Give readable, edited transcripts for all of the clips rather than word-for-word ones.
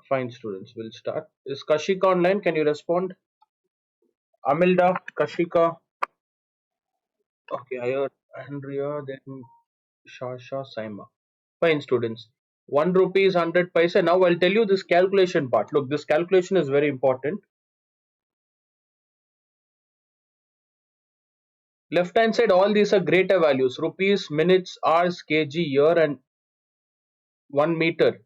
Fine, students. We'll start. Is Kashika online? Can you respond? Amilda, Kashika. Okay, I heard Andrea, then Shasha, Saima. Fine, students. 1 rupee is 100 paisa. Now I'll tell you this calculation part. Look, this calculation is very important. Left hand side, all these are greater values: rupees, minutes, hours, kg, year, and 1 meter.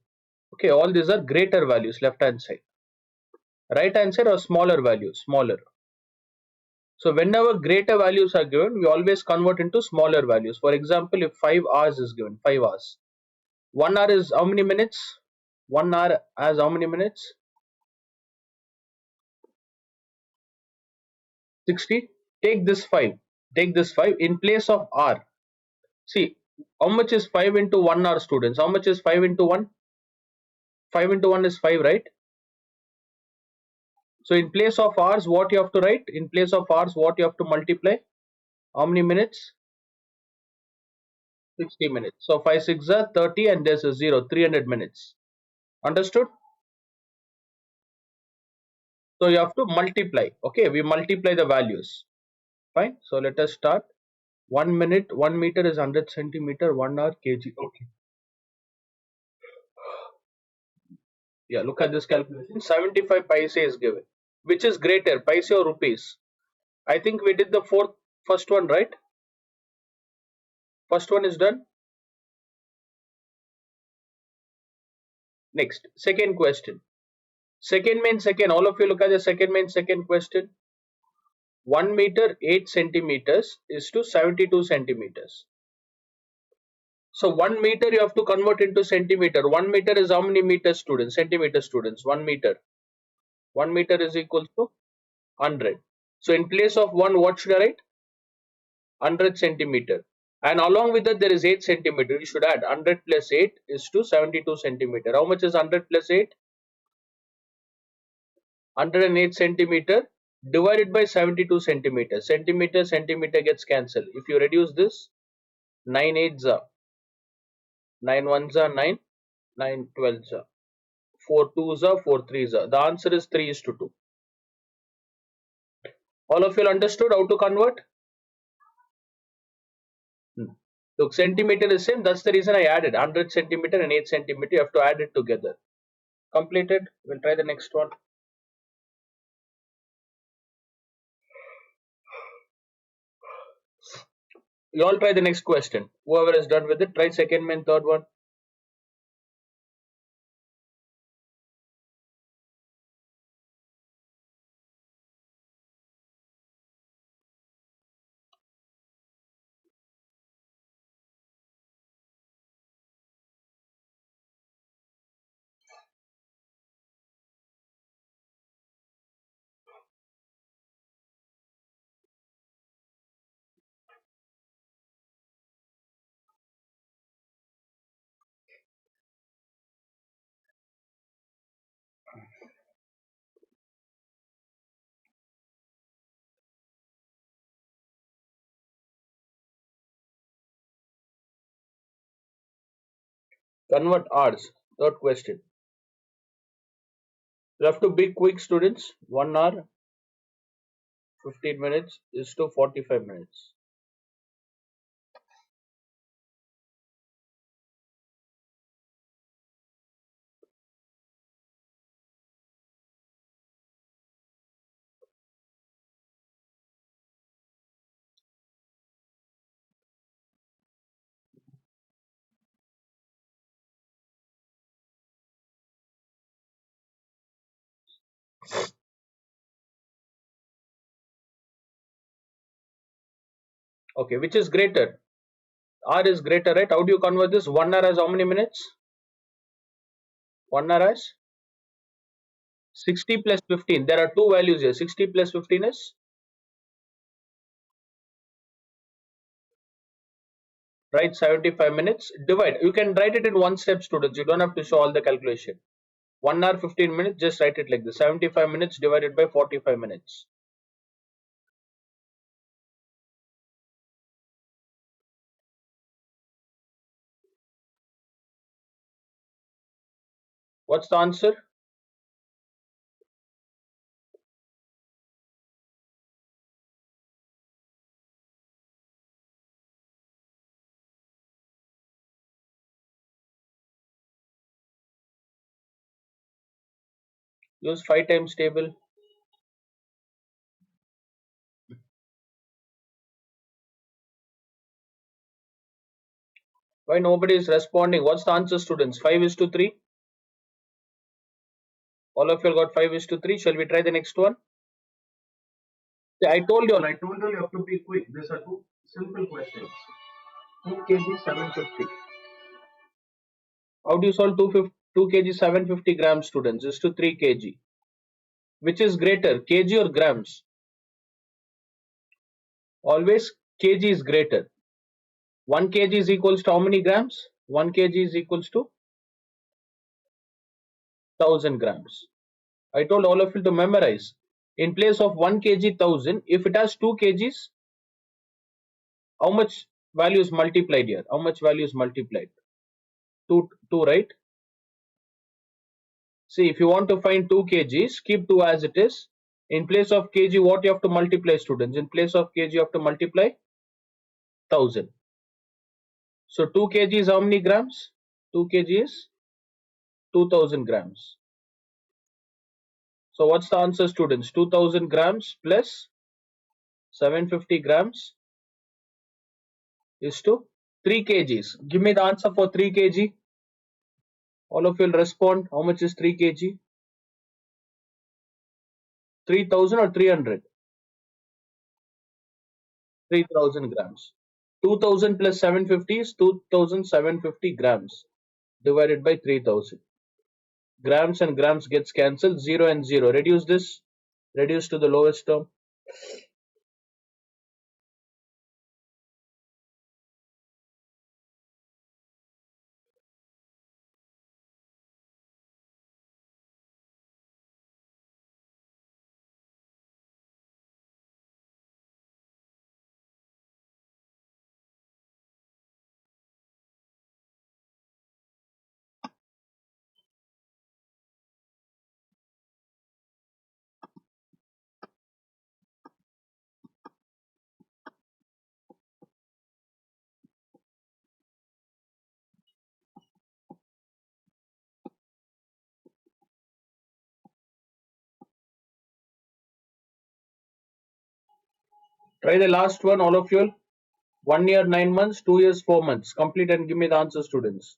Okay, all these are greater values. Left hand side. Right hand side are smaller values, smaller. So whenever greater values are given, we always convert into smaller values. For example, if 5 hours is given, 5 hours. 1 hour is how many minutes? 1 hour has how many minutes? 60. Take this 5. Take this 5 in place of hour. See, how much is 5 into 1 hour, students? How much is 5 into 1? 5 into 1 is 5, right? So in place of hours, what you have to write? In place of hours, what you have to multiply? How many minutes? 60 minutes. So 5 6 are 30 and there's a 0, 300 minutes. Understood? So you have to multiply. Okay, we multiply the values. Fine. So let us start. 1 minute, 1 meter is 100 centimeter, 1 hour kg. Okay. Yeah, look at this calculation. 75 paise is given. Which is greater, paise or rupees? I think we did the first one, right? First one is done. Next, second question. Second main second. All of you look at the second main second question. 1 meter 8 centimeters is to 72 centimeters. So 1 meter you have to convert into centimeter. 1 meter is how many meters, students? Centimeter, students. 1 meter. 1 meter is equal to 100. So in place of 1, what should I write? 100 centimeter. And along with that there is 8 centimeter. You should add 100 plus 8 is to 72 centimeter. How much is 100 plus 8? 108 centimeter divided by 72 centimeter. Centimeter gets cancelled. If you reduce this, 9 8s are 9 1s are 9, 9 12s are 4 2s are 4 3s are. The answer is 3 is to 2. All of you understood how to convert? Look, centimeter is same. That's the reason I added 100 centimeter and 8 centimeter. You have to add it together. Completed. We'll try the next one. You all try the next question. Whoever is done with it, try second and third one. Convert hours. Third question. You have to be quick, students. 1 hour 15 minutes is to 45 minutes. Okay, which is greater? R is greater, right? How do you convert this? 1 hour as how many minutes? 1 hour as 60 plus 15. There are two values here. 60 plus 15 is, right, 75 minutes. Divide. You can write it in one step, students. You don't have to show all the calculation. 1 hour 15 minutes, just write it like this. 75 minutes divided by 45 minutes. What's the answer? Use 5 times table. Why nobody is responding? What's the answer, students? 5:3? All of you got 5:3. Shall we try the next one? I told you all, you have to be quick. These are two simple questions. 2 kg 750. How do you solve 2 kg 750 grams, students? Is to 3 kg. Which is greater, kg or grams? Always kg is greater. 1 kg is equals to how many grams? 1 kg is equals to 1000 grams. I told all of you to memorize. In place of 1 kg 1000, if it has 2 kgs, how much value is multiplied here? How much value is multiplied? 2, right? See, if you want to find 2 kgs, keep 2 as it is. In place of kg, what you have to multiply, students? In place of kg, you have to multiply 1000. So 2 kg is how many grams? 2 kg is 2000 grams. So what's the answer, students? 2000 grams plus 750 grams is to 3 kgs. Give me the answer for 3 kg. All of you will respond. How much is 3 kg? 3000 or 300? 3000 grams. 2000 plus 750 is 2750 grams divided by 3000. Grams and grams gets cancelled. 0 and 0. Reduce this. Reduce to the lowest term. Try the last one, all of you. 1 year 9 months, 2 years 4 months. Complete and give me the answer, students.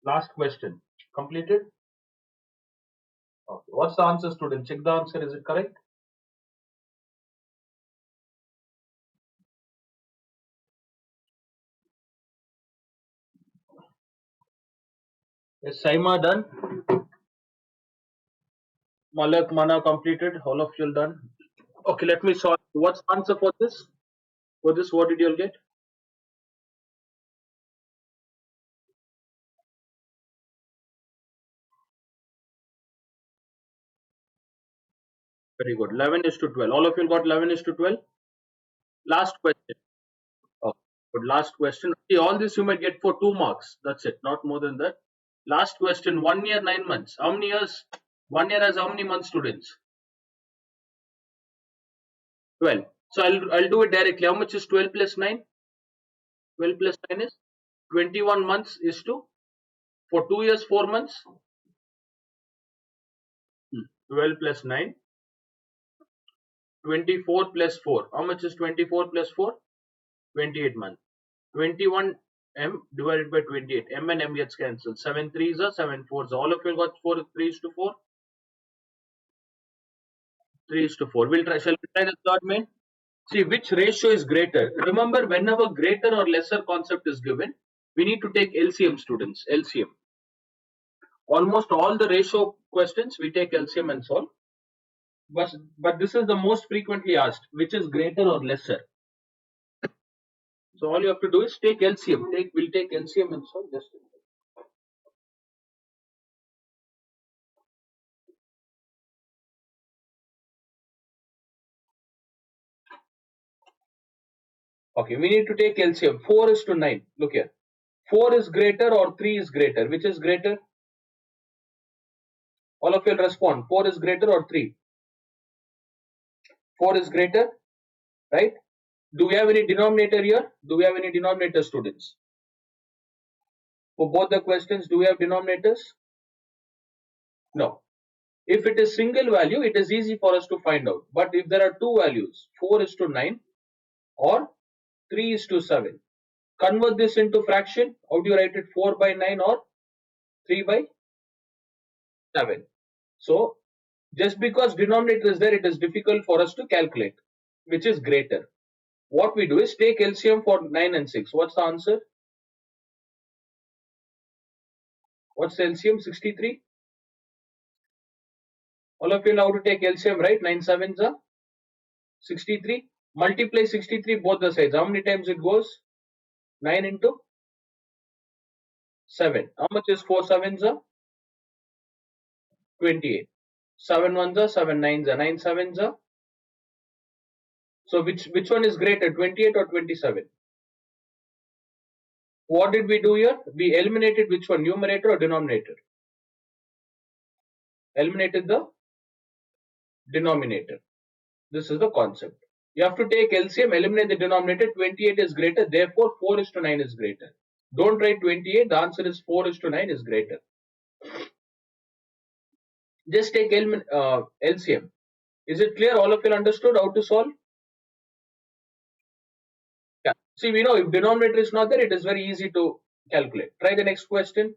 Last question. Completed? Okay. What's the answer, student? Check the answer. Is it correct? Is Saima done? Malak, Mana completed. All of you done. Okay, let me solve. What's the answer for this? For this, what did you all get? Very good. 11:12. All of you got 11:12. Last question. Okay. Good. Last question. See, all this you might get for 2 marks. That's it. Not more than that. Last question. 1 year 9 months. How many years? 1 year has how many months, students? 12. So I'll do it directly. How much is 12 plus 9? 12 plus 9 is 21 months is to for 2 years 4 months. 12 plus 9. 24 plus 4. How much is 24 plus 4? 28 months. 21 m divided by 28. M and m gets cancelled. 7 3s are 7 4s. All of you got 4 3s to 4. 3s to 4. We'll try. Shall we try the third main? See which ratio is greater. Remember, whenever greater or lesser concept is given, we need to take LCM, students. LCM. Almost all the ratio questions we take LCM and solve. But this is the most frequently asked, which is greater or lesser. So all you have to do is take LCM. We'll take LCM and solve just. Okay, we need to take LCM. 4 is to 9. Look here. 4 is greater or 3 is greater? Which is greater? All of you will respond. 4 is greater or 3? 4 is greater, right? Do we have any denominator here? Do we have any denominator, students? For both the questions, do we have denominators? No. If it is single value, it is easy for us to find out. But if there are two values, 4 is to 9 or 3 is to 7, convert this into fraction. How do you write it? 4 by 9 or 3 by 7. So, just because denominator is there, it is difficult for us to calculate which is greater. What we do is take LCM for 9 and 6. What's the answer? What's the LCM? 63. All of you know how to take LCM, right? 9 sevens are 63. Multiply 63 both the sides. How many times it goes? 9 into 7. How much is 4 sevens are? 28. 7 ones are 7 nines are 9 sevens are. So which one is greater, 28 or 27? What did we do here? We eliminated which one, numerator or denominator? Eliminated the denominator. This is the concept. You have to take LCM, eliminate the denominator. 28 is greater, therefore 4 is to 9 is greater. Don't write 28, the answer is 4 is to 9 is greater. Just take LCM. Is it clear? All of you understood how to solve? Yeah. See, we know if denominator is not there, it is very easy to calculate. Try the next question.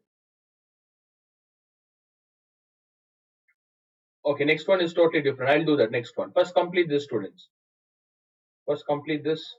Okay, next one is totally different. I'll do that next one. First complete this, students. First complete this.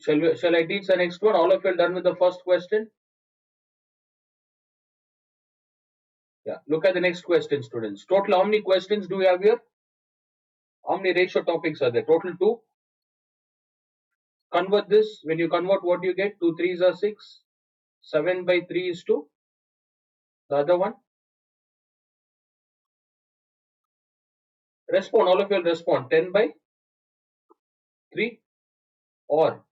Shall I teach the next one? All of you are done with the first question? Yeah. Look at the next question, students. Total how many questions do we have here? How many ratio topics are there? Total 2. Convert this. When you convert, what do you get? 2 3s are 6. 7 by 3 is 2. The other one? Respond. All of you will respond. 10 by 3 or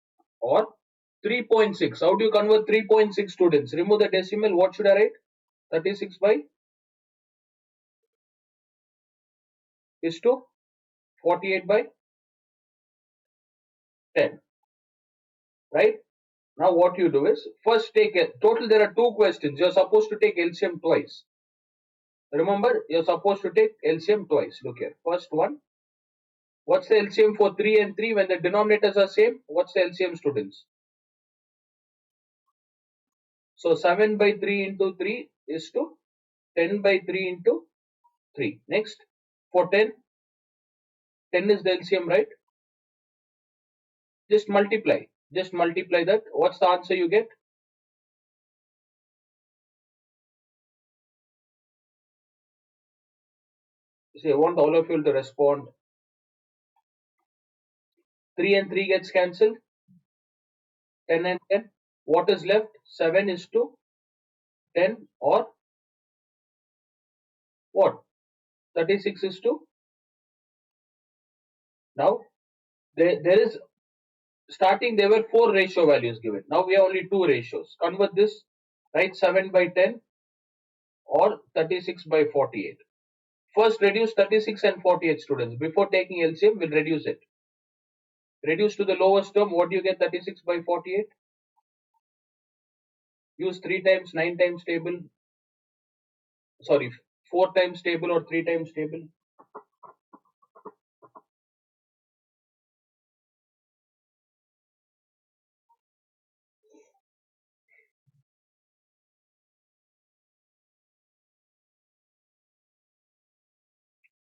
3.6. How do you convert 3.6, students? Remove the decimal. What should I write? 36 by is to 48 by 10. Right? Now what you do is first take a total. There are 2 questions. You're supposed to take LCM twice. Remember, you're supposed to take LCM twice. Look here. First one. What's the LCM for 3 and 3 when the denominators are same? What's the LCM, students? So 7 by 3 into 3 is to 10 by 3 into 3. Next, for 10, 10 is the LCM, right? Just multiply. Just multiply that. What's the answer you get? See, I want all of you to respond. 3 and 3 gets cancelled. 10 and 10. What is left? 7 is to 10 or what? 36 is to. Now, there is starting there were 4 ratio values given. Now we have only 2 ratios. Convert this, write 7 by 10 or 36 by 48. First reduce 36 and 48, students. Before taking LCM, we'll reduce it. Reduce to the lowest term. What do you get? 36 by 48. Use 3 times 9 times table. Sorry, 4 times table or 3 times table.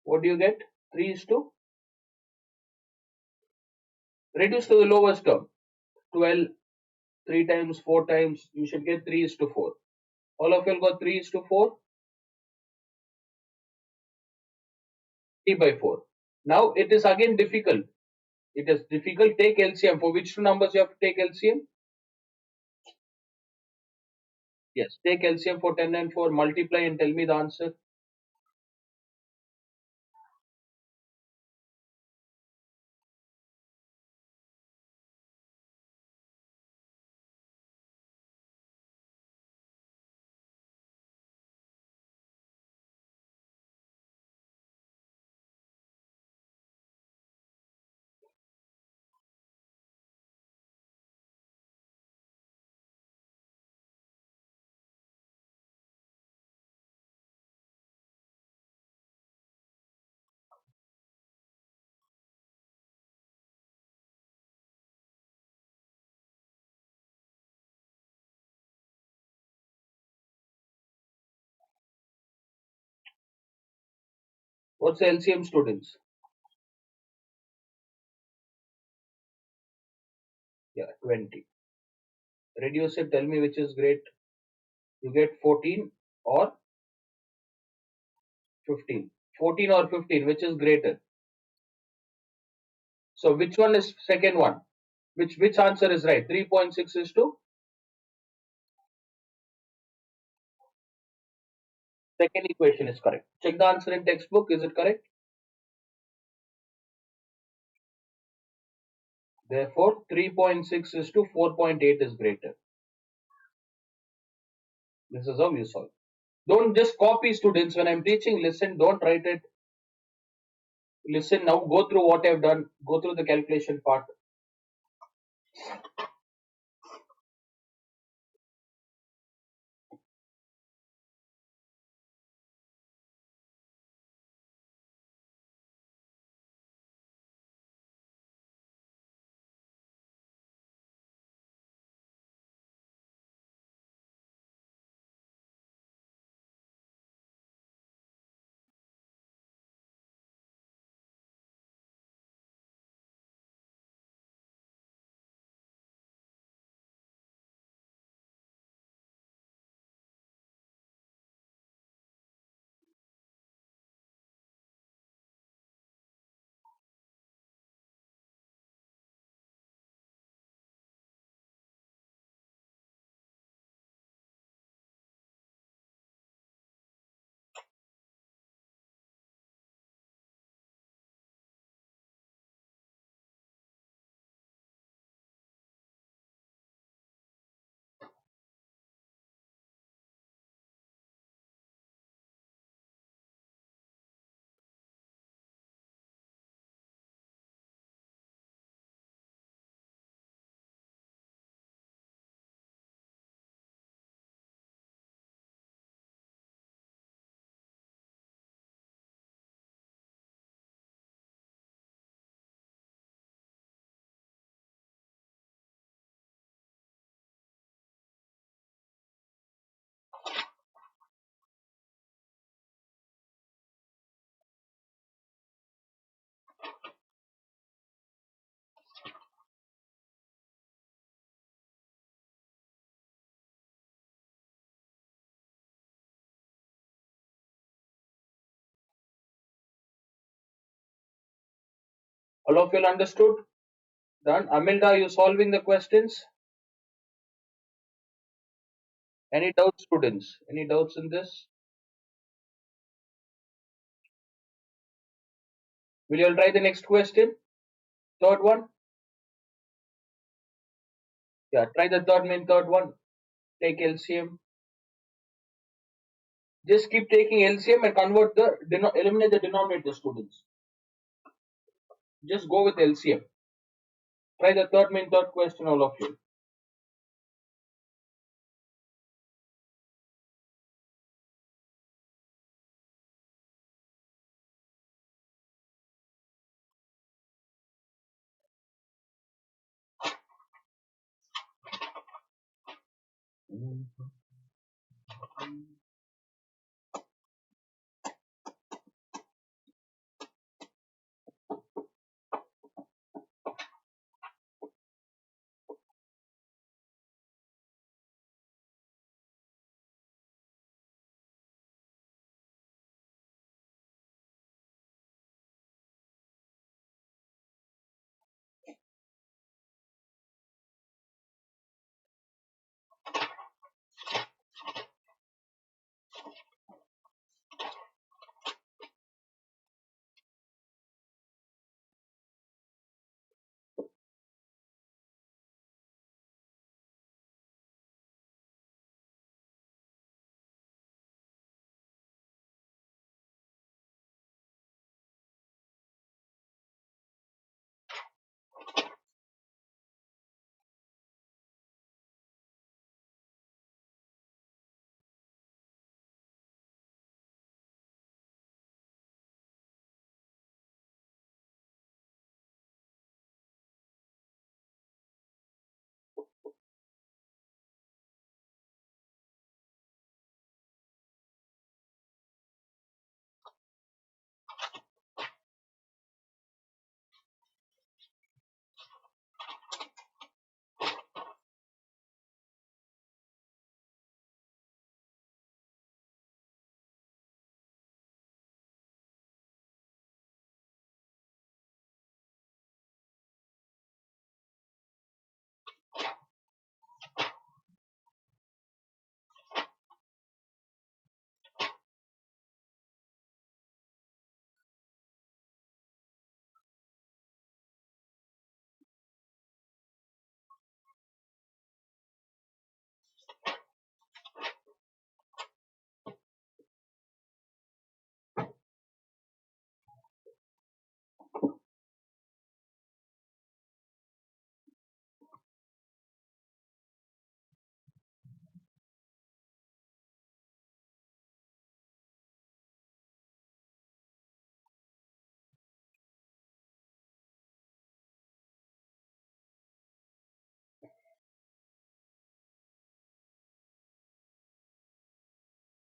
What do you get? 3 is to. Reduce to the lowest term. 12, 3 times, 4 times. You should get 3 is to 4. All of you got 3 is to 4. 3 by 4. Now it is again difficult. It is difficult. Take LCM. For which two numbers you have to take LCM? Yes. Take LCM for 10 and 4. Multiply and tell me the answer. What's the LCM, students? Yeah, 20. Reduce it. Tell me which is great. You get 14 or 15. 14 or 15. Which is greater? So which one is second one? Which answer is right? 3.6 is to second equation is correct. Check the answer in textbook. Is it correct? Therefore, 3.6 is to 4.8 is greater. This is how you solve. Don't just copy, students. When I'm teaching, listen, don't write it. Listen now, go through what I've done, go through the calculation part. All of you understood? Done. Amilda, are you solving the questions? Any doubts, students? Any doubts in this? Will you all try the next question? Third one? Yeah, try the third one. Take LCM. Just keep taking LCM and convert eliminate the denominator, students. Just go with LCM. Try the third question, all of you.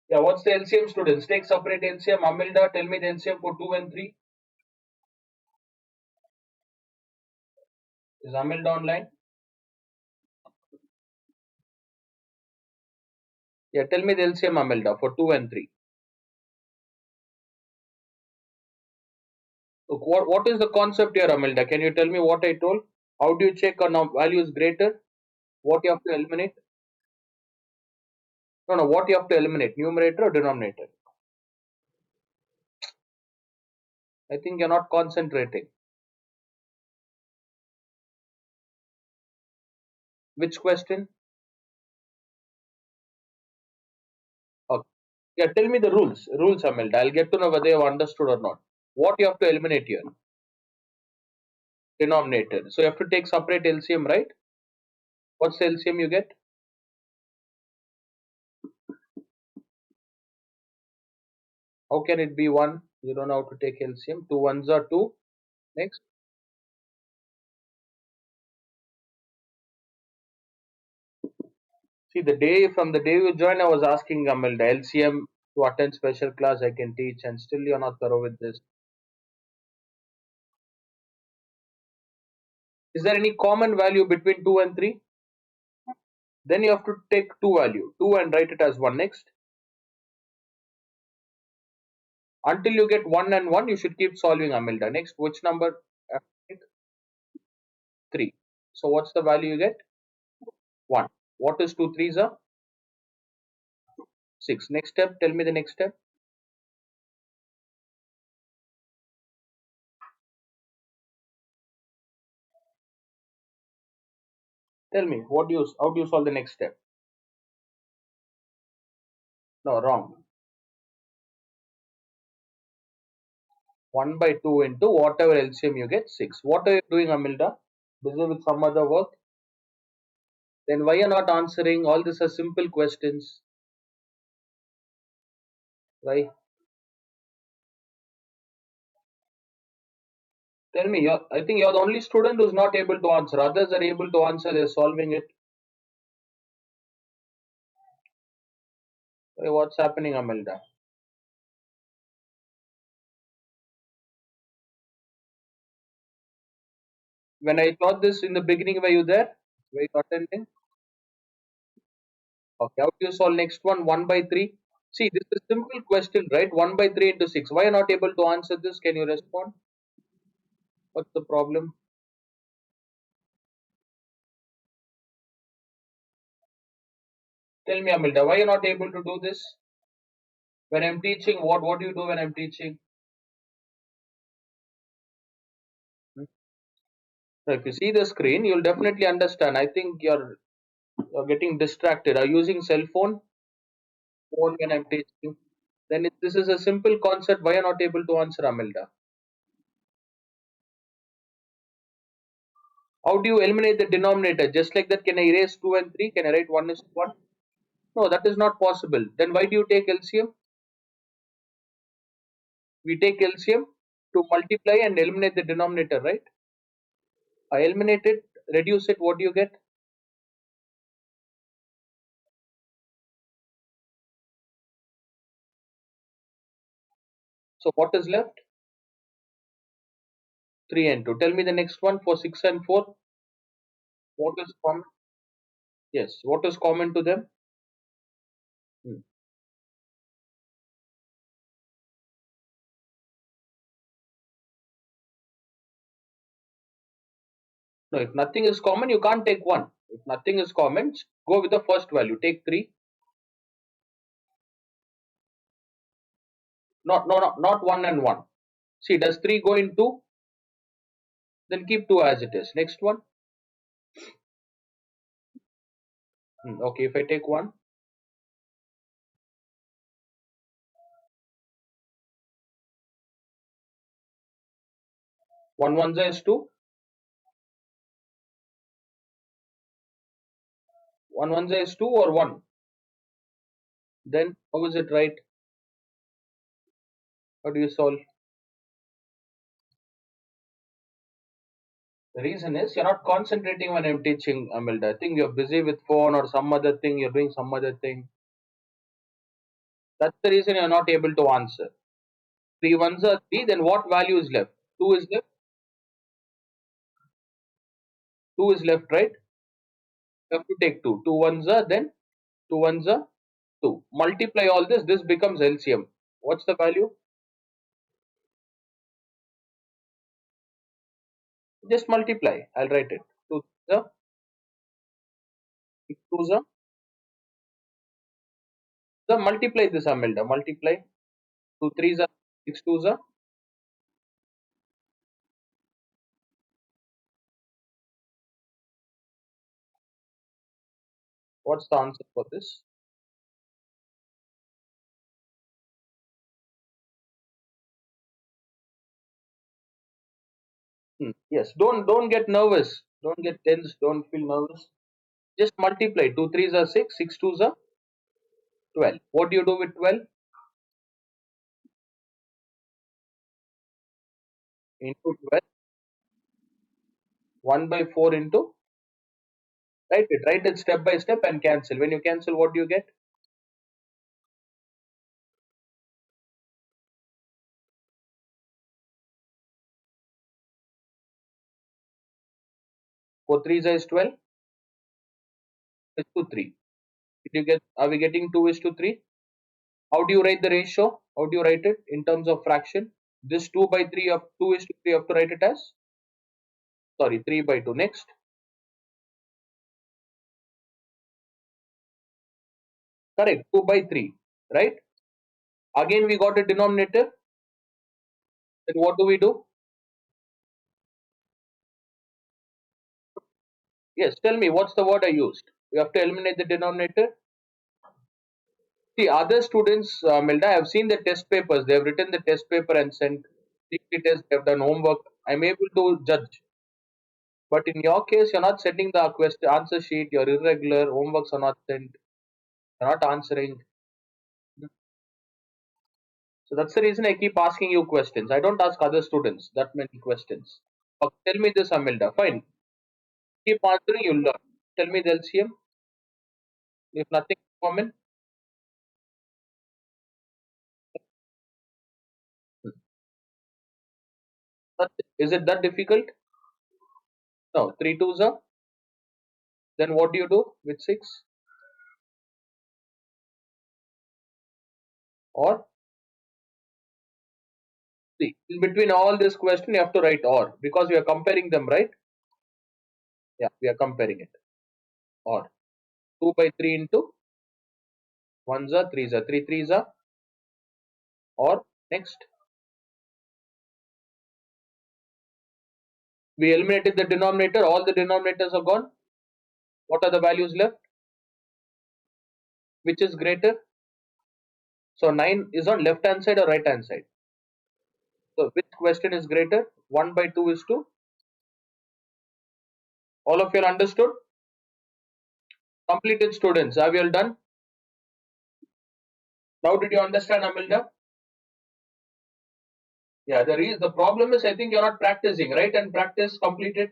Yeah, what's the LCM, students? Take separate LCM. Amilda, tell me the LCM for 2 and 3. Is Amilda online? Yeah, tell me the LCM, Amilda, for 2 and 3. Look, what is the concept here, Amilda? Can you tell me what I told? How do you check a value is greater? What you have to eliminate? No, what you have to eliminate? Numerator or denominator? I think you're not concentrating. Which question? Okay. Yeah, tell me the rules. Rules, Amilda. I'll get to know whether you have understood or not. What you have to eliminate here? Denominator. So you have to take separate LCM, right? What's the LCM you get? How can it be 1? You don't know how to take LCM. 2 ones are 2. Next. See, from the day you joined, I was asking Amilda LCM to attend special class I can teach, and still you're not thorough with this. Is there any common value between 2 and 3? Then you have to take 2 value, 2 and write it as 1 next. Until you get 1 and 1, you should keep solving, Amilda. Next, which number? 3. So what's the value you get? 1. What is 2 threes are? 6. Next step, tell me the next step. Tell me, how do you solve the next step? No, wrong. 1 by 2 into whatever LCM you get, 6. What are you doing, Amilda? Busy with some other work? Then why are you not answering? All these are simple questions. Why? Tell me, I think you're the only student who's not able to answer. Others are able to answer, they're solving it. Why, what's happening, Amilda? When I taught this in the beginning, were you there? Were you attending? Okay, how do you solve next one? 1 by 3. See, this is a simple question, right? 1 by 3 into 6. Why are you not able to answer this? Can you respond? What's the problem? Tell me, Amilda, why are you not able to do this? When I'm teaching, what do you do when I'm teaching? Hmm? So if you see the screen, you'll definitely understand. I think you're getting distracted. Are you using cell phone when I'm teaching? Then this is a simple concept. Why are you not able to answer, Amilda? How do you eliminate the denominator? Just like that, can I erase 2 and 3? Can I write 1 is 1? No, that is not possible. Then why do you take LCM? We take LCM to multiply and eliminate the denominator, right? I eliminate it, reduce it, what do you get? So what is left? 3 and 2. Tell me the next one for 6 and 4. What is common? Yes, what is common to them? Hmm. No, if nothing is common, you can't take 1. If nothing is common, go with the first value. Take 3. Not 1 and 1. See, does 3 go in 2? Then keep 2 as it is. Next one. Okay, if I take 1, 1 1 is 2. 1 1 is 2 or 1. Then how is it right? How do you solve? The reason is you're not concentrating when I'm teaching, Amilda. I think you're busy with phone or some other thing, you're doing some other thing. That's the reason you're not able to answer. 3 ones are 3, then what value is left? 2 is left. 2 is left, right? You have to take 2. 2 ones are then 2 ones are 2. Multiply all this becomes LCM. What's the value? Just multiply. I'll write it. 2 the 6 2s are the multiply this, Amilda. Multiply 2 3s are 6 2s are. What's the answer for this? Yes, don't get nervous. Don't get tense. Don't feel nervous. Just multiply. 2 threes are 6. 6 twos are 12. What do you do with 12? Into 12. 1 by 4 into. Write it. Write it step by step and cancel. When you cancel, what do you get? 4 threes is 12. Is to 3. Did you get? Are we getting 2 is to 3? How do you write the ratio? How do you write it in terms of fraction? This 2 by 3 of 2 is to 3. You have to write it as. Sorry, 3 by 2. Next. Correct. 2 by 3. Right? Again, we got a denominator. Then what do we do? Yes, tell me what's the word I used. We have to eliminate the denominator. See, other students, Milda, I have seen the test papers. They have written the test paper and sent the test. They have done homework. I'm able to judge. But in your case, you're not sending the question answer sheet. You're irregular. Homeworks are not sent. You're not answering. So that's the reason I keep asking you questions. I don't ask other students that many questions. Okay, tell me this, Amilda. Fine. Keep answering. You'll learn. Tell me the LCM. If nothing common, is it that difficult? No. 3 twos are. Then what do you do with 6? Or see, in between all this question, you have to write or because we are comparing them, right? Yeah, we are comparing it. Or 2 by 3 into 1s are 3s are 3 3s are or next. We eliminated the denominator, all the denominators are gone. What are the values left? Which is greater? So 9 is on left hand side or right hand side? So which question is greater? 1 by 2 is 2. All of you understood? Completed students, have you all done? Now did you understand, Amilda? Yeah, the problem is I think you're not practicing, right? And practice, complete it.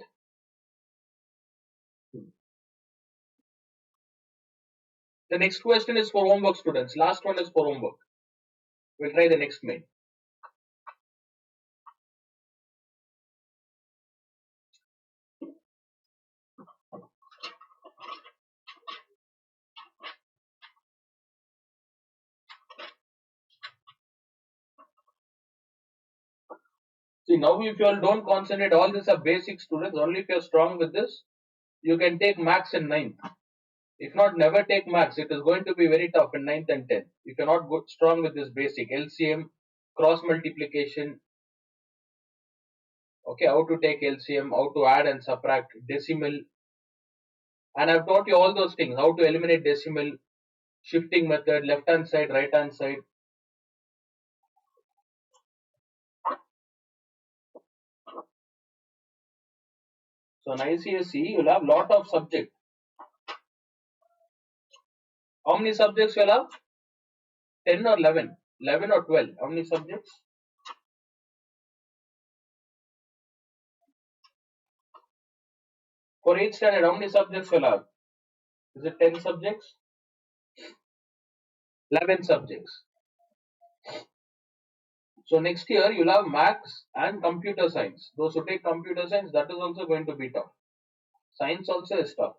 The next question is for homework students. Last one is for homework. We'll try the next main. See, now if you all don't concentrate, all these are basic students. Only if you're strong with this, you can take max in ninth. If not, never take max. It is going to be very tough in ninth and 10th. If you're not good, strong with this basic LCM, cross multiplication, okay, how to take LCM, how to add and subtract, decimal, and I've taught you all those things, how to eliminate decimal, shifting method, left hand side, right hand side. So in ICSE, you'll have lot of subject. How many subjects you'll have? 10 or 11? 11 or 12? How many subjects? For each standard, how many subjects you'll have? Is it 10 subjects? 11 subjects. So next year you'll have maths and computer science. Those who take computer science, that is also going to be tough. Science also is tough.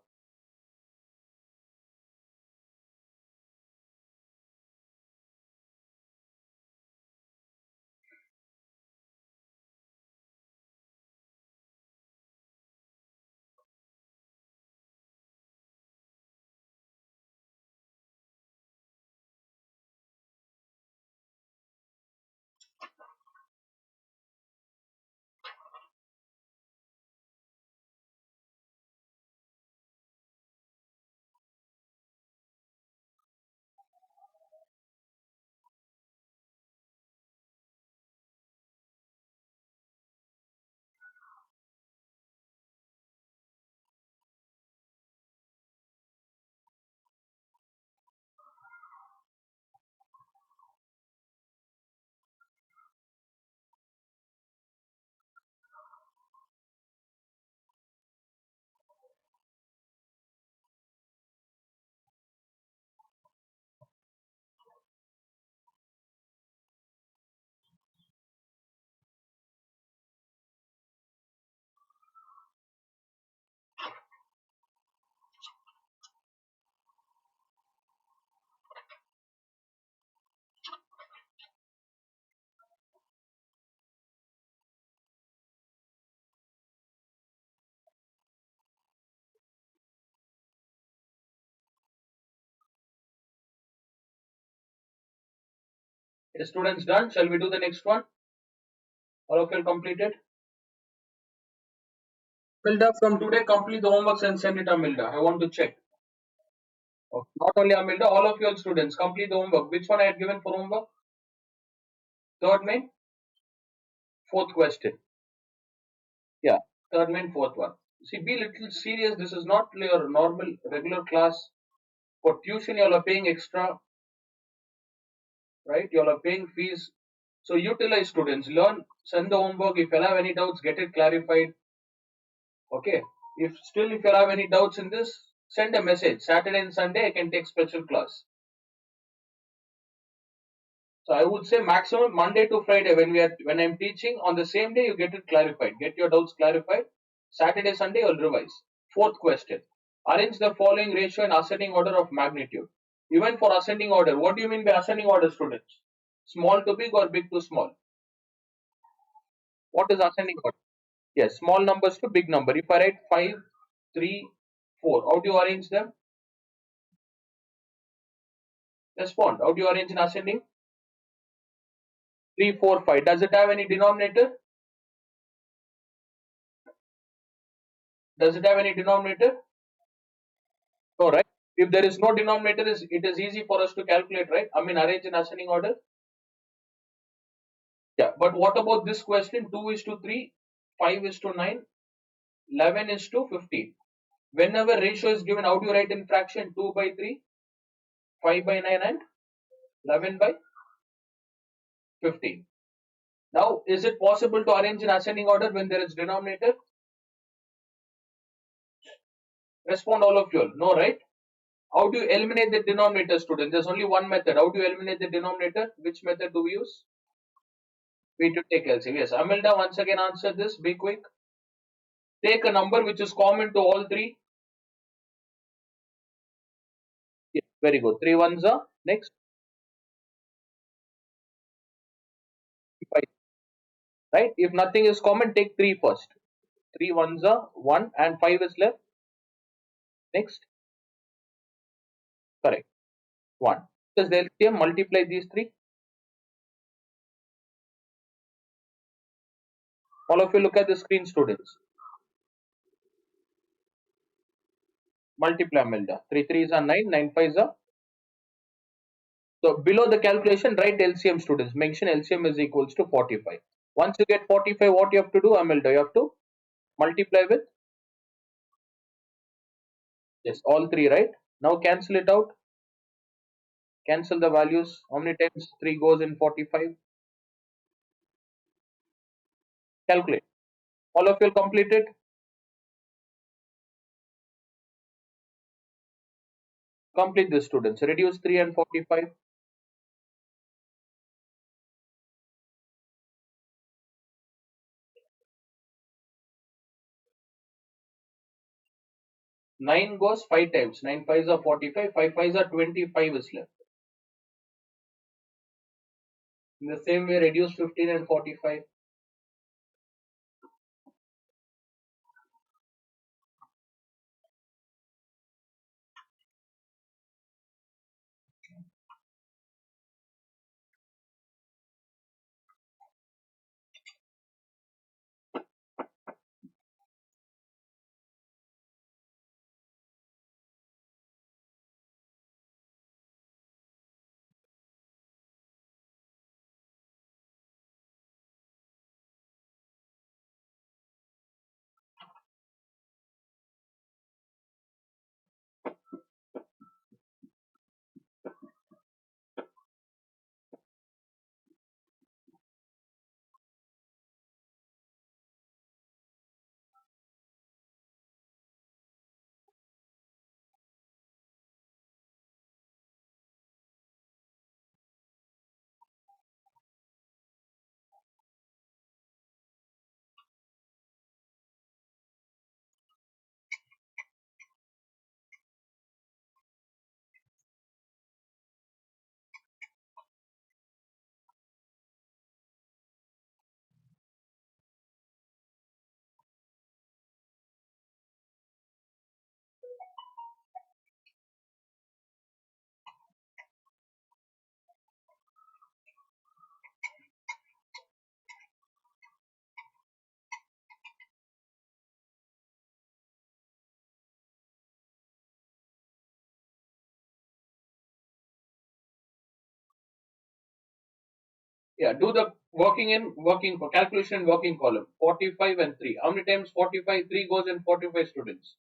Students done? Shall we do the next one? All of you completed? Amilda, from today, complete the homeworks and send it, Amilda. I want to check. Okay. Not only Amilda, all of your students complete the homework. Which one I had given for homework? Third main, fourth question. Yeah, third main, fourth one. See, be little serious. This is not your normal regular class. For tuition, you all are paying extra, right? You all are paying fees. So utilize students. Learn, send the homework. If you have any doubts, get it clarified. Okay. If you have any doubts in this, send a message. Saturday and Sunday, I can take special class. So I would say maximum Monday to Friday when I'm teaching on the same day you get it clarified. Get your doubts clarified. Saturday, Sunday you'll revise. Fourth question. Arrange the following ratio in ascending order of magnitude. Even for ascending order, what do you mean by ascending order, students? Small to big or big to small? What is ascending order? Yes, small numbers to big number. If I write 5, 3, 4, how do you arrange them? Respond. How do you arrange in ascending? 3, 4, 5. Does it have any denominator? Does it have any denominator? No, right? If there is no denominator, it is easy for us to calculate, right? I mean, arrange in ascending order. Yeah, but what about this question? 2 is to 3, 5 is to 9, 11 is to 15. Whenever ratio is given, how do you write in fraction? 2 by 3, 5 by 9, and 11 by 15. Now, is it possible to arrange in ascending order when there is denominator? Respond all of you all. No, right? How do you eliminate the denominator, student? There's only one method. How do you eliminate the denominator? Which method do we use? We to take LCM. Yes, Amilda, once again answer this. Be quick. Take a number which is common to all three. Yes, very good. 3 ones are next. 5, right? If nothing is common, take 3 first. 3 ones are 1 and 5 is left. Next. Correct. 1. Does the LCM multiply these 3? All of you look at the screen, students. Multiply, Amilda. 3 threes are 9, 9 fives are. So below the calculation, write LCM, students. Mention LCM is equals to 45. Once you get 45, what you have to do, Amilda? You have to multiply with, yes, all 3, right? Now cancel it out. Cancel the values. How many times 3 goes in 45? Calculate. All of you completed. Complete this, students. Reduce 3 and 45. 9 goes 5 times. 9 fives are 45. 5 fives are 25 is left. In the same way, reduce 15 and 45. Yeah, do the working for calculation in working column. 45 and 3. How many times 45? 3 goes in 45 students.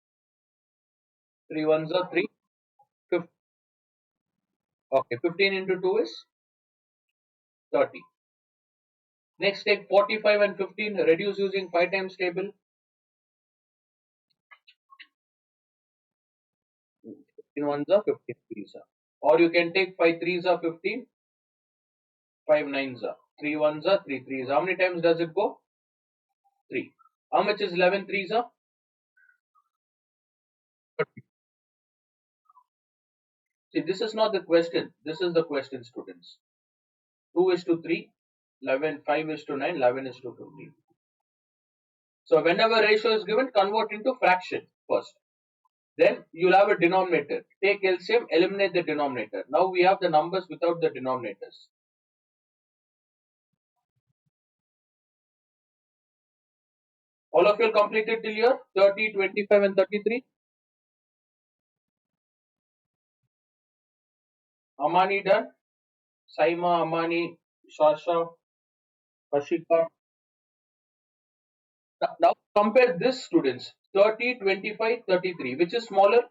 3 ones are 3. 15. Okay, 15 into 2 is 30. Next, take 45 and 15, reduce using 5 times table. 15 ones are 15 threes are. Or you can take 5 threes are 15, 5 nines are. 3 ones are 3 threes. How many times does it go? 3. How much is 11 threes are? 30. See, this is not the question. This is the question, students. 2 is to 3, 11, 5 is to 9, 11 is to 15. So whenever ratio is given, convert into fraction first. Then you'll have a denominator. Take LCM, eliminate the denominator. Now we have the numbers without the denominators. All of you completed till here? 30, 25 and 33? Amani done? Saima, Amani, Shasha, Kashika. Now compare this, students. 30, 25, 33. Which is smaller?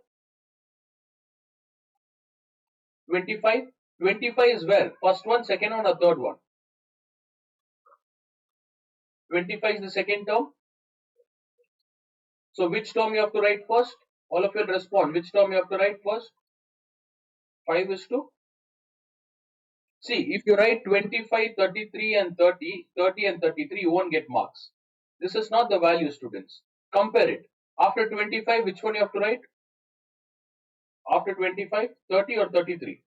25. 25 is where? First one, second one or third one? 25 is the second term. So which term you have to write first? All of you will respond. Which term you have to write first? 5 is to. See, if you write 25, 33 and 30, 30 and 33, you won't get marks. This is not the value, students. Compare it. After 25, which one you have to write? After 25, 30 or 33?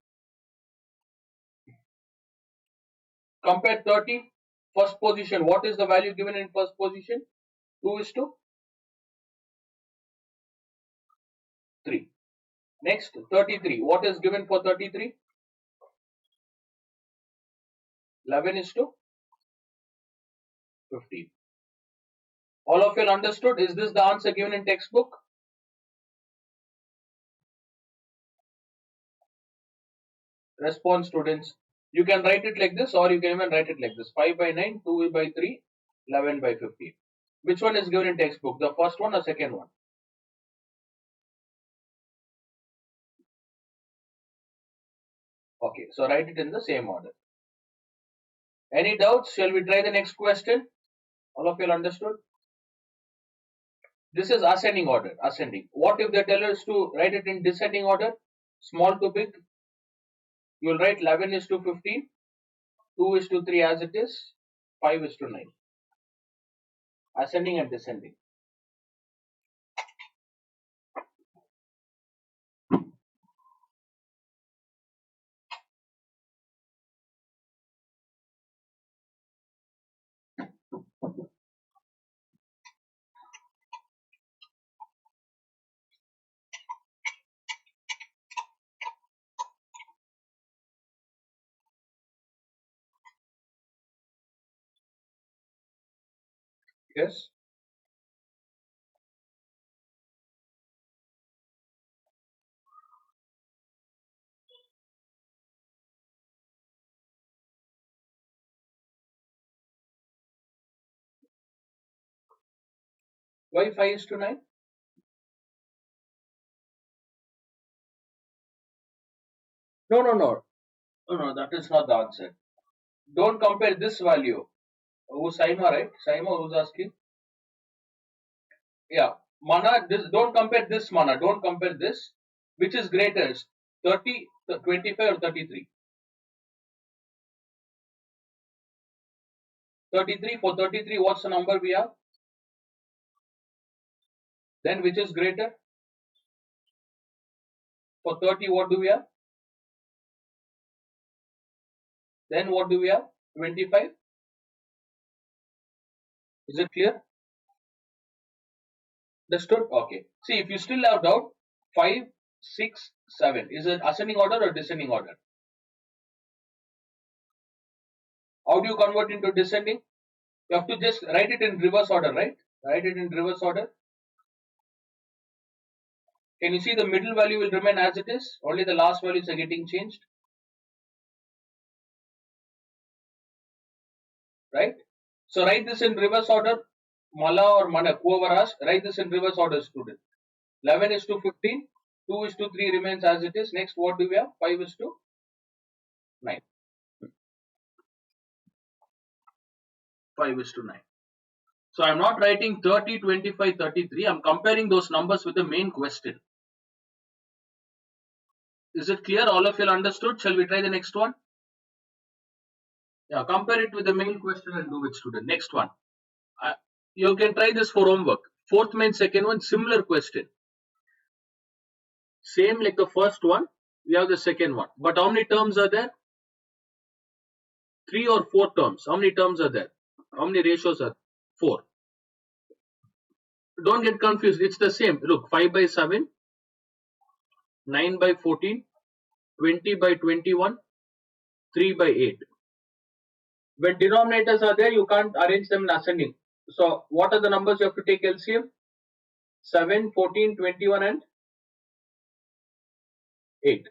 Compare 30, first position. What is the value given in first position? 2 is to 3. Next, 33. What is given for 33? 11 is to 15. All of you understood? Is this the answer given in textbook? Response, students. You can write it like this or you can even write it like this. 5 by 9, 2 by 3, 11 by 15. Which one is given in textbook? The first one or second one? Okay, so write it in the same order. Any doubts? Shall we try the next question? All of you understood? This is ascending order. Ascending. What if they tell us to write it in descending order? Small to big. You will write 11 is to 15, 2 is to 3 as it is, 5 is to 9. Ascending and descending. Yes. Why 5 is to 9? No, no, no. No, no, that is not the answer. Don't compare this value. Who's Saima, right? Saima, who's asking? Yeah. Mana, this, don't compare this mana. Don't compare this. Which is greater? 30, 25 or 33? 33. For 33, what's the number we have? Then which is greater? For 30, what do we have? Then what do we have? 25. Is it clear? Understood? Okay. See, if you still have doubt, 5, 6, 7. Is it ascending order or descending order? How do you convert into descending? You have to just write it in reverse order, right? Write it in reverse order. Can you see the middle value will remain as it is? Only the last values are getting changed. right? So write this in reverse order. Mala or Manak, whoever asked, write this in reverse order, student. 11 is to 15, 2 is to 3 remains as it is. Next, what do we have? 5 is to 9. 5 is to 9. So I'm not writing 30, 25, 33. I'm comparing those numbers with the main question. Is it clear? All of you understood? Shall we try the next one? Yeah, compare it with the main question and do it, student. Next one. You can try this for homework. Fourth main, second one, similar question. Same like the first one, we have the second one. But how many terms are there? 3 or 4 terms. How many terms are there? How many ratios are there? 4. Don't get confused. It's the same. Look, 5 by 7, 9 by 14, 20 by 21, 3 by 8. When denominators are there, you can't arrange them in ascending. So what are the numbers you have to take LCM? 7, 14, 21 and 8.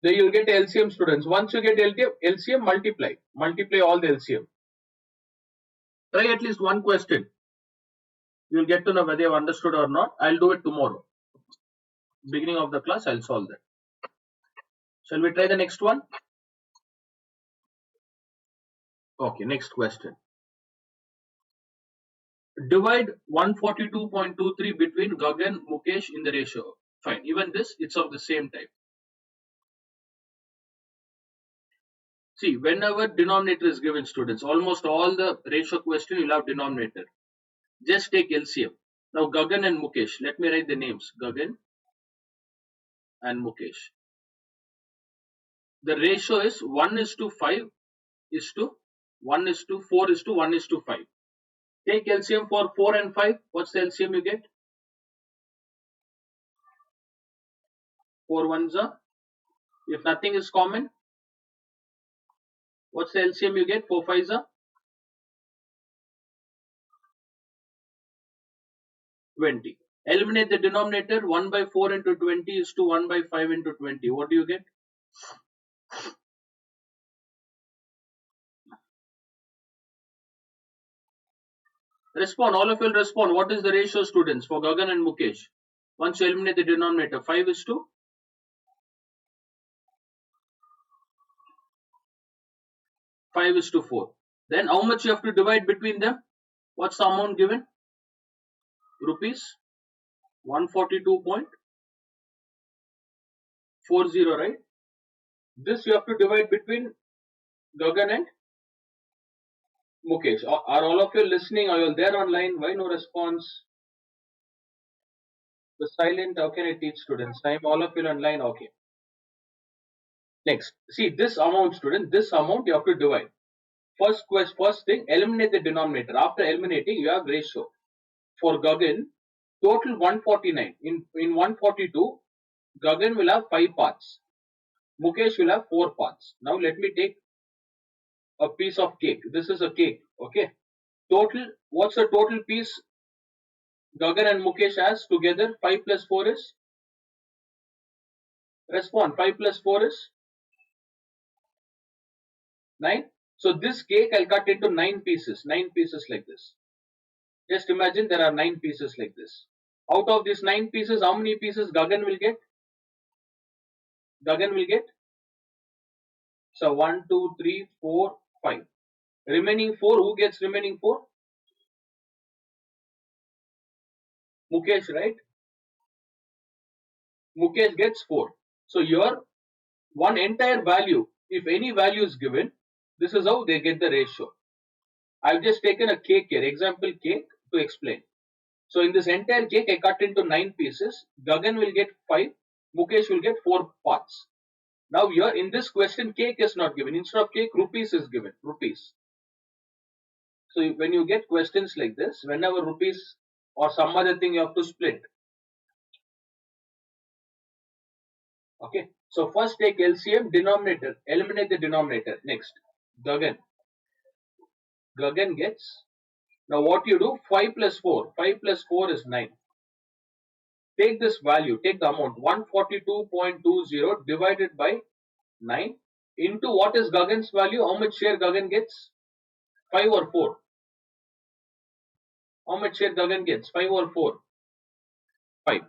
Then you'll get LCM, students. Once you get LCM, multiply. Multiply all the LCM. Try at least one question. You'll get to know whether you've understood or not. I'll do it tomorrow. Beginning of the class, I'll solve that. Shall we try the next one? Okay, next question. Divide 142.23 between Gagan, Mukesh in the ratio. Fine. Even this, it's of the same type. See, whenever denominator is given, students, almost all the ratio question you'll have denominator. Just take LCM. Now Gagan and Mukesh. Let me write the names. Gagan and Mukesh. The ratio is 1 is to 5 is to 1 is to 4 is to 1 is to 5. Take LCM for 4 and 5. What's the LCM you get? 4 ones are. If nothing is common, what's the LCM you get? 4 5s are 20. Eliminate the denominator. 1 by 4 into 20 is to 1 by 5 into 20. What do you get? Respond. All of you will respond. What is the ratio, students, for Gagan and Mukesh? Once you eliminate the denominator, 5 is to 5 is to 4. Then how much you have to divide between them? What's the amount given? Rupees 142.40, right? This you have to divide between Gagan and Mukesh. Are all of you listening? Are you there online? Why no response? The silent, how can I teach students? Time all of you online, okay. Next, see this amount, student, this amount you have to divide. First thing, eliminate the denominator. After eliminating, you have ratio. For Gagan, total 149. In 142, Gagan will have 5 parts. Mukesh will have 4 parts. Now let me take a piece of cake. This is a cake, okay. Total, what's the total piece Gagan and Mukesh has together? 5 plus 4 is? Respond. 5 plus 4 is? 9. So this cake I'll cut into 9 pieces. 9 pieces like this. Just imagine there are 9 pieces like this. Out of these 9 pieces, how many pieces Gagan will get? Gagan will get? So 1, 2, 3, 4, 5. Remaining 4, who gets remaining 4? Mukesh, right? Mukesh gets 4. So your one entire value, if any value is given, this is how they get the ratio. I've just taken a cake here, example cake, to explain. So in this entire cake, I cut into 9 pieces. Gagan will get 5. Mukesh will get 4 parts. Now here in this question, cake is not given. Instead of cake, rupees is given. Rupees. So when you get questions like this, whenever rupees or some other thing you have to split. Okay. So first take LCM, denominator. Eliminate the denominator. Next, Gagan. Gagan gets. Now what you do? 5 plus 4. 5 plus 4 is 9. Take this value. Take the amount 142.20 divided by 9. into what is Gagan's value? How much share Gagan gets? 5 or 4? How much share Gagan gets? 5 or 4? 5.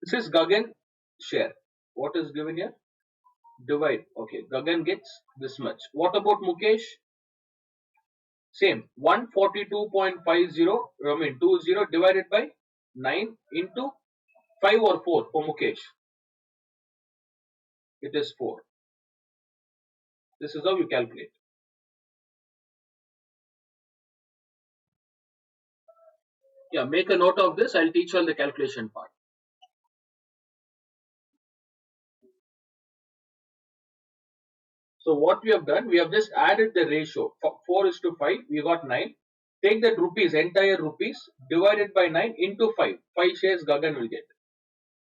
This is Gagan share. What is given here? Divide. Okay, Gagan gets this much. What about Mukesh? Same. 142.50, 20 divided by 9 into 5 or 4 for Mukesh. It is 4. This is how you calculate. Yeah, make a note of this. I'll teach you all the calculation part. So what we have done, we have just added the ratio. 4 is to 5, we got 9. Take that rupees, entire rupees, divided by 9 into 5. 5 shares Gagan will get.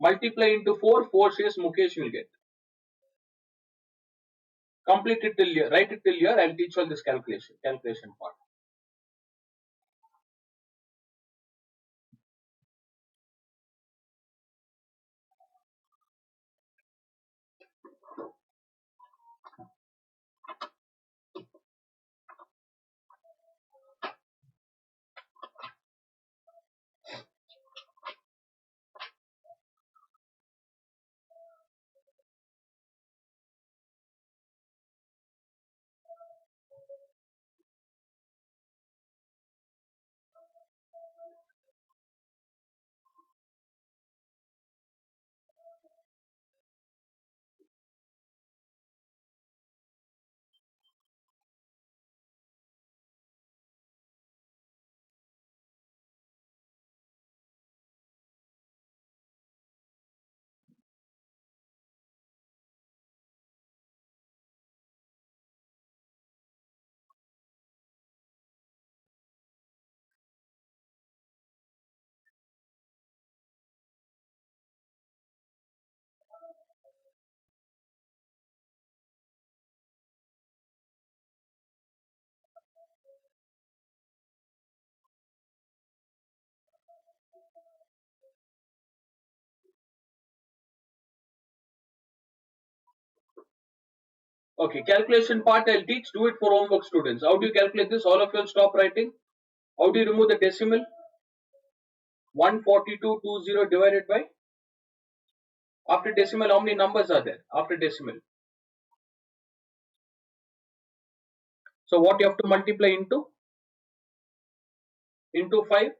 Multiply into 4, 4 shares Mukesh will get. Complete it till here, write it till here. I'll teach all this calculation part. Okay, calculation part I'll teach. Do it for homework students. How do you calculate this? All of you stop writing. How do you remove the decimal? 142.20 divided by, after decimal, how many numbers are there after decimal? So what you have to multiply into 5,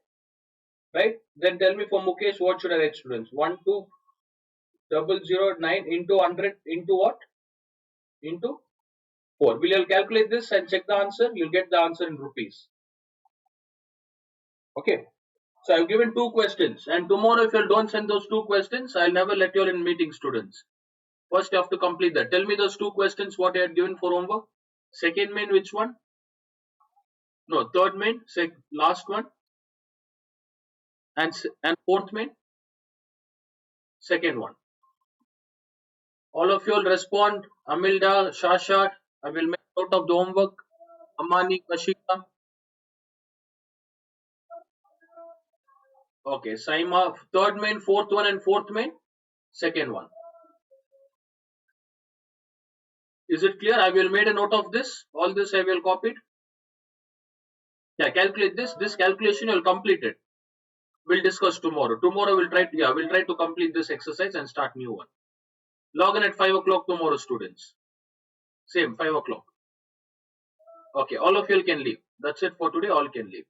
right? Then tell me for Mukesh, what should I write, students? 12,009 into 100 into what? Into 4. Will you calculate this and check the answer? You'll get the answer in rupees. Okay. So I've given 2 questions, and tomorrow if you don't send those 2 questions, I'll never let you in meeting, students. First you have to complete that. Tell me those 2 questions what I had given for homework. Second main, which one? No, third main, last one, and fourth main, second one. All of you will respond. Amilda, Shasha, I will make note of the homework. Amani, Kashika. Okay, Saima, third main, fourth one, and fourth main, second one. Is it clear? I will make a note of this. All this I will copy it. Yeah, calculate this. This calculation you will complete it. We'll discuss tomorrow. Tomorrow we'll try to complete this exercise and start new one. Log in at 5 o'clock tomorrow, students. Same 5 o'clock. Okay, all of you can leave. That's it for today. All can leave.